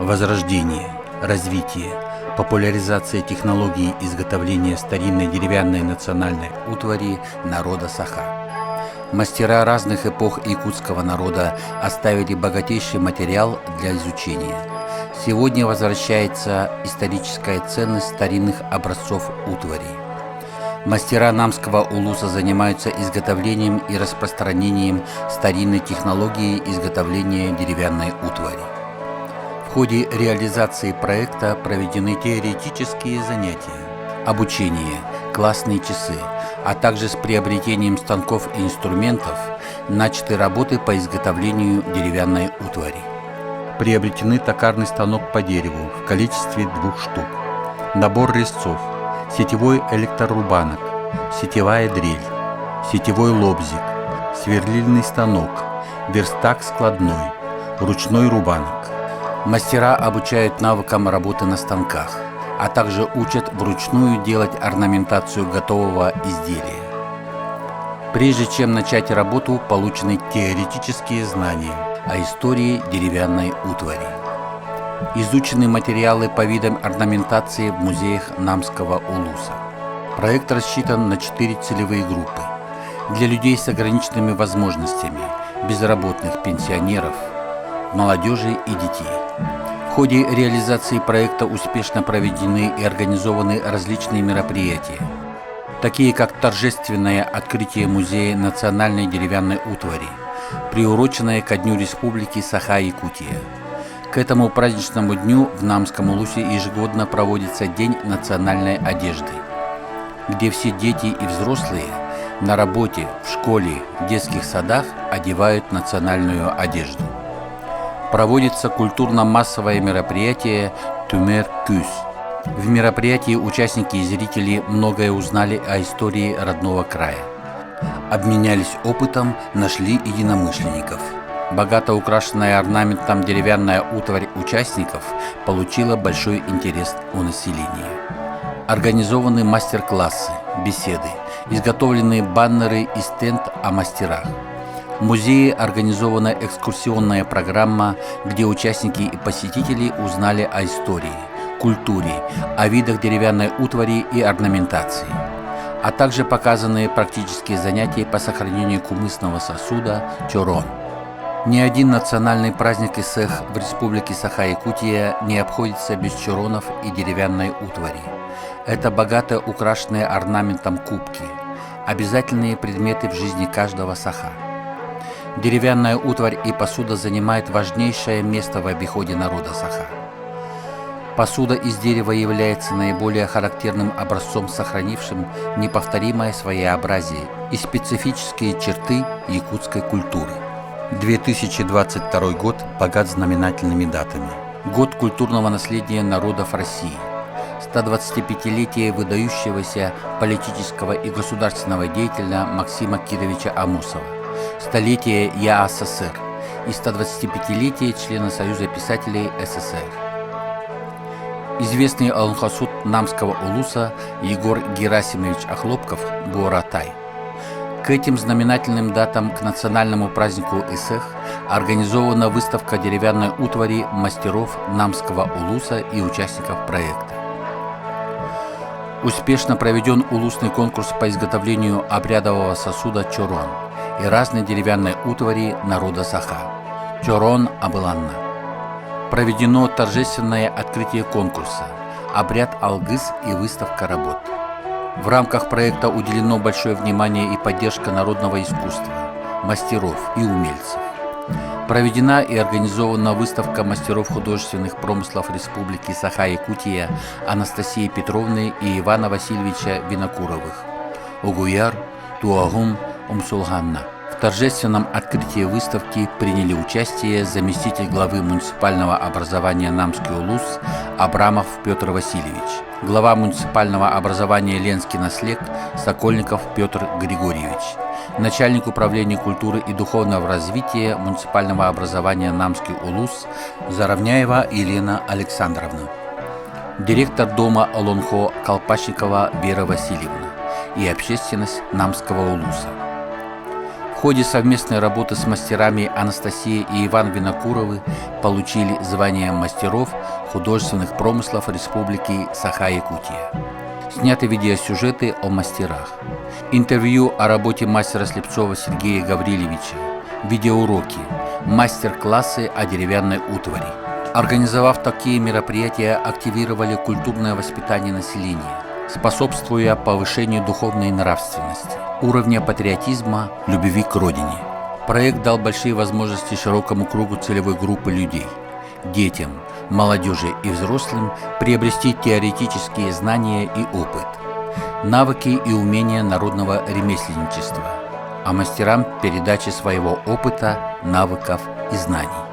Возрождение, развитие, популяризация технологий изготовления старинной деревянной национальной утвари народа Саха. Мастера разных эпох якутского народа оставили богатейший материал для изучения. Сегодня возвращается историческая ценность старинных образцов утвари. Мастера Намского улуса занимаются изготовлением и распространением старинной технологии изготовления деревянной утвари. В ходе реализации проекта проведены теоретические занятия, обучение, классные часы, а также с приобретением станков и инструментов начаты работы по изготовлению деревянной утвари. Приобретены токарный станок по дереву в количестве 2 штук, набор резцов, сетевой электрорубанок, сетевая дрель, сетевой лобзик, сверлильный станок, верстак складной, ручной рубанок. Мастера обучают навыкам работы на станках, а также учат вручную делать орнаментацию готового изделия. Прежде чем начать работу, получены теоретические знания о истории деревянной утвари. Изучены материалы по видам орнаментации в музеях Намского улуса. Проект рассчитан на 4 целевые группы: для людей с ограниченными возможностями, безработных, пенсионеров, молодежи и детей. В ходе реализации проекта успешно проведены и организованы различные мероприятия, такие как торжественное открытие Музея национальной деревянной утвари, приуроченное ко Дню Республики Саха-Якутия. К этому праздничному дню в Намском улусе ежегодно проводится День национальной одежды, где все дети и взрослые на работе, в школе, в детских садах одевают национальную одежду. Проводится культурно-массовое мероприятие «Тумер Кюс». В мероприятии участники и зрители многое узнали о истории родного края. Обменялись опытом, нашли единомышленников. Богато украшенная орнаментом деревянная утварь участников получила большой интерес у населения. Организованы мастер-классы, беседы, изготовлены баннеры и стенд о мастерах. В музее организована экскурсионная программа, где участники и посетители узнали о истории, культуре, о видах деревянной утвари и орнаментации, а также показаны практические занятия по сохранению кумысного сосуда чорон. Ни один национальный праздник ИСЭХ в Республике Саха-Якутия не обходится без чоронов и деревянной утвари. Это богато украшенные орнаментом кубки, обязательные предметы в жизни каждого саха. Деревянная утварь и посуда занимают важнейшее место в обиходе народа Саха. Посуда из дерева является наиболее характерным образцом, сохранившим неповторимое своеобразие и специфические черты якутской культуры. 2022 год богат знаменательными датами. Год культурного наследия народов России. 125-летие выдающегося политического и государственного деятеля Максима Кировича Амосова. Столетие ЯССР и 125-летие члена Союза писателей СССР. Известный алунхасуд Намского улуса Егор Герасимович Охлопков Буаратай. К этим знаменательным датам, к национальному празднику ИСЭХ, организована выставка деревянной утвари мастеров Намского улуса и участников проекта. Успешно проведен улусный конкурс по изготовлению обрядового сосуда чорон и разной деревянной утвари народа Саха. Чорон Абыланна. Проведено торжественное открытие конкурса, обряд алгыс и выставка работ. В рамках проекта уделено большое внимание и поддержка народного искусства, мастеров и умельцев. Проведена и организована выставка мастеров художественных промыслов Республики Саха-Якутия Анастасии Петровны и Ивана Васильевича Винокуровых. Огуяр, Туагум, Умсулганна. В торжественном открытии выставки приняли участие заместитель главы муниципального образования Намский улус Абрамов Петр Васильевич, глава муниципального образования Ленский наслег Сокольников Петр Григорьевич, начальник управления культуры и духовного развития муниципального образования Намский улус Заровняева Елена Александровна, директор дома Олонхо Колпачникова Вера Васильевна и общественность Намского улуса. В ходе совместной работы с мастерами Анастасия и Иван Винокуровы получили звание мастеров художественных промыслов Республики Саха-Якутия. Сняты видеосюжеты о мастерах. Интервью о работе мастера Слепцова Сергея Гаврилевича. Видеоуроки. Мастер-классы о деревянной утвари. Организовав такие мероприятия, активировали культурное воспитание населения, способствуя повышению духовной нравственности, уровня патриотизма, любви к родине. Проект дал большие возможности широкому кругу целевой группы людей – детям, молодежи и взрослым приобрести теоретические знания и опыт, навыки и умения народного ремесленничества, а мастерам – передачи своего опыта, навыков и знаний.